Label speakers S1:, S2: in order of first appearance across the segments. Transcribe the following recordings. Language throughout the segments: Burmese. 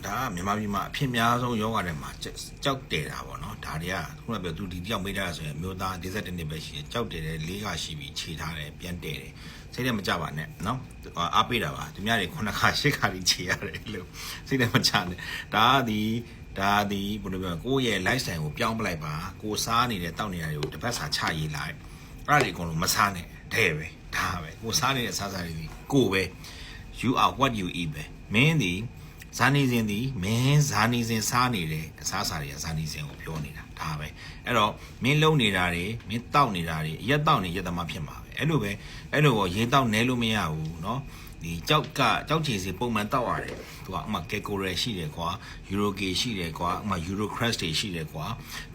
S1: ဒါမြန်မာပြည်မှာအဖြစ်များဆုံးယောဂတဲ့မှာကြောက်တယ်တာပေါ့နော်ဒါတွေကခုနကပြောသူဒီတယောက်မေးထားတာဆိုရင်မျိုးသား42နှစ်ပဲရှိတယ်ကြောက်တယ်တဲ့၄ခါရှိပြီးခြေထားတယ်ပြန်တယ်တယ်စိတ်နဲ့မကြပါနဲ့နော်အားပေးတာပါသူများတွေ9ခါ10ခါကြီးခြေရတယ်လို့စိတ်နဲ့မကြနဲ့ဒါဒီဘယ်လိုပြောကိုယ့်ရဲ့ lifestyle ကိုပြောင်းပလိုက်ပါကိုစားနေတဲ့တောက်နေတာတွေကိုတစ်ပတ်စာချရေးလိုက်အဲ့ဒါတွေအကုန်လုံးမစားနဲ့တဲ့ပဲဒါပဲကိုစားနေတဲ့စားတွေကိုပဲ you are what you eat ပဲမင်းဒီဇာနီစင်ဒီမင်းဇာနီစင်စားနေတယ်အစားအစာတွေကဇာနီစင်ကိုပြောနေတာဒါပဲအဲ့တော့မင်းလုံနေတာတွေမင်းတောက်နေတာတွေအရက်တောက်နေရက်သမားဖြစ်မှာပဲအဲ့လိုကိုရေတောက်နဲလို့မရဘူးเนาะဒီကြောက်ချီစီပုံမှန်တောက်ရတယ်သူကဥမာ Kekore ရှိတယ်ကွာ Euroke ရှိတယ်ကွာဥမာ Eurocrest တွေရှိတယ်ကွာ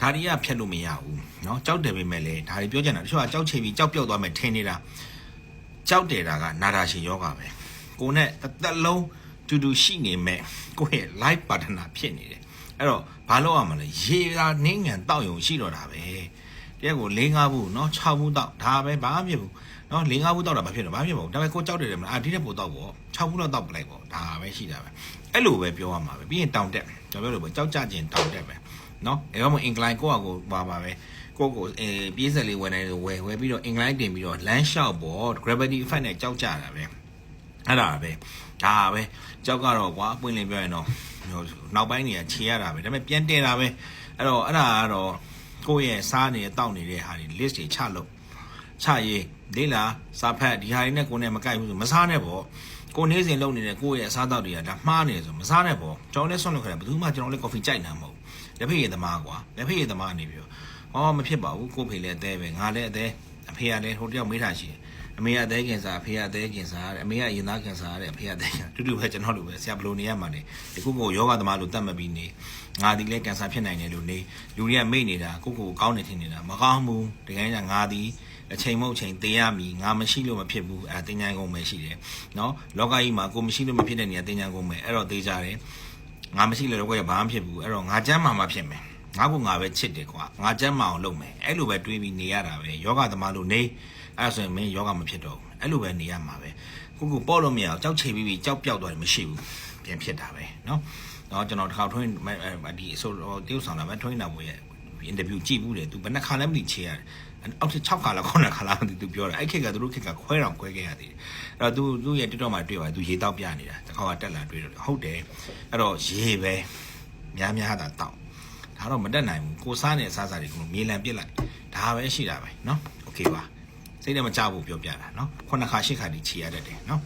S1: ဒါတွေကဖြတ်လို့မရဘူးเนาะကြောက်တယ်ပဲမဲ့လေဒါတွေပြောချင်တာတချို့ကကြောက်ချီပြီးကြောက်ပြောက်သွားမယ်ထင်နေတာကြောက်တယ်တာကနာတာရှင်ယောဂပဲကိုနဲ့တစ်သက်လုံးတူရှိနေမဲ့ကိုယ့်ရဲ့ life partner ဖြစ်နေတယ်အဲ့တော့ဘာလို့ရမလဲရေသာနင်းငံတောက်ယုံရှိတော့တာပဲတကယ်ကို၄၅ဘူးเนาะ6ဘူးတောက်ဒါပဲဘာမှမဖြစ်ဘူးเนาะ၄၅ဘူးတောက်တာဘာဖြစ်တော့ဘာဖြစ်မဟုတ်ဒါပေမဲ့ကိုကြောက်တယ်မလားဒီတဲ့ပို့တောက်ပေါ့6ဘူးတော့တောက်ပလိုက်ပေါ့ဒါပဲရှိတာပဲအဲ့လိုပဲပြောရမှာပဲပြီးရင်တောင်တက်ကျွန်တော်ပြောလို့ပဲကြောက်ကြခြင်းတောင်တက်ပဲเนาะအဲ့တော့ incline ကိုပါပါပဲကိုပြေးဆက်လေးဝယ်နိုင်လို့ဝယ်ပြီးတော့ incline တင်ပြီးတော့ land shot ပေါ့ gravity effect နဲ့ကြောက်ကြတာပဲအဲ့ဒါပဲဒါပဲကြောက်ကတော့ကွာပွင့်လင်းပြောရင်တော့နောက်ပိုင်းနေခြေရတာပဲဒါပေမဲ့ပြန်တင်တာပဲအဲ့တော့အဲ့ဒါကတော့ကိုယ့်ရဲ့စားနေတဲ့တောက်နေတဲ့ဟာတွေ list တွေချရေးလေးလာစားဖက်ဒီဟာတွေနဲ့ကိုယ်နဲ့မကိုက်ဘူးဆိုမစားနဲ့ပေါ့ကိုနေစဉ်လုပ်နေတဲ့ကိုယ့်ရဲ့အစားတောက်တွေကဒါမှားနေတယ်ဆိုမစားနဲ့ပေါ့ကျွန်တော်လည်းဆွန့်လွတ်ခဲ့တယ်ဘယ်သူမှကျွန်တော်လည်း coffee ကြိုက်တာမဟုတ်လက်ဖေးရသမားကွာလက်ဖေးရသမားနေပြီးတော့မဖြစ်ပါဘူးကိုဖေလည်းအသေးပဲငါလည်းအသေးအဖေကလည်းဟိုတယောက်မေးထားရှိတယ်အမေကအသေးကင်စားအဖေကအသေးကင်စားတဲ့အမေကရင်သားကင်စားတဲ့အဖေကအသေးတူပဲကျွန်တော်လိုပဲဆရာဘလိုနေရမှာနေဒီကိုယောဂသမားလို့တတ်မှတ်ပြီးနေငါဒီလဲကင်ဆာဖြစ်နိုင်တယ်လို့နေလူတွေကမိတ်နေတာကိုကောင်းနေထင်နေတာမကောင်းဘူးတကယ်ကငါဒီအချိန်မဟုတ်ချိန်သိရမီငါမရှိလို့မဖြစ်ဘူးအဲတင်ညာကုန်ပဲရှိတယ်နော်လောကကြီးမှာကိုမရှိလို့မဖြစ်တဲ့နေရာတင်ညာကုန်ပဲအဲ့တော့သိကြတယ်ငါမရှိလို့တော့ဘာမှဖြစ်ဘူးအဲ့တော့ငါကျမ်းမှာဖြစ်မယ်ငါကငါပဲချစ်တယ်ကွာငါကျမ်းမအောင်လုပ်မယ်အဲ့လိုပဲတွေးပြီးနေရတာပဲယောဂသမားလို့နေအဲ့ဆိုရင်မင်းယောဂမဖြစ်တော့ဘူးအဲ့လိုပဲနေရမှာပဲကိုပေါ့လို့မရအောင်ကြောက်ချေပြီးကြောက်ပြောက်သွားတယ်မရှိဘူးပြန်ဖြစ်တာပဲเนาะကျွန်တော်တစ်ခါထွင်းဒီဆိုတရုတ်ဆောင်တာပဲထွင်းတာပေါ့ရဲ့အင်တာဗျူးကြည့်ဘူးတယ်သူဘယ်နှခါလဲမသိချေရတယ်အောက်ထ6ခါလား9ခါလားမသိသူပြောတယ်အဲ့ခေတ်ကသူတို့ခေတ်ကခွဲခဲ့ရသေးတယ်အဲ့တော့သူရဲ့TikTokမှာတွေ့ပါသူရေတောက်ပြနေတာတစ်ခါကတက်လာတွေ့တော့ဟုတ်တယ်အဲ့တော့ရေပဲများတာတောက်ဒါတော့မတက်နိုင်ဘူးကိုစားနေအစားအစာတွေကိုမြေလံပစ်လိုက်ဒါပဲရှိတာပဲเนาะโอเคပါစိတ်နဲ့မကြဘူးပြောပြတာเนาะ9ခါ10ခါဒီခြေရတတ်တယ်เนาะ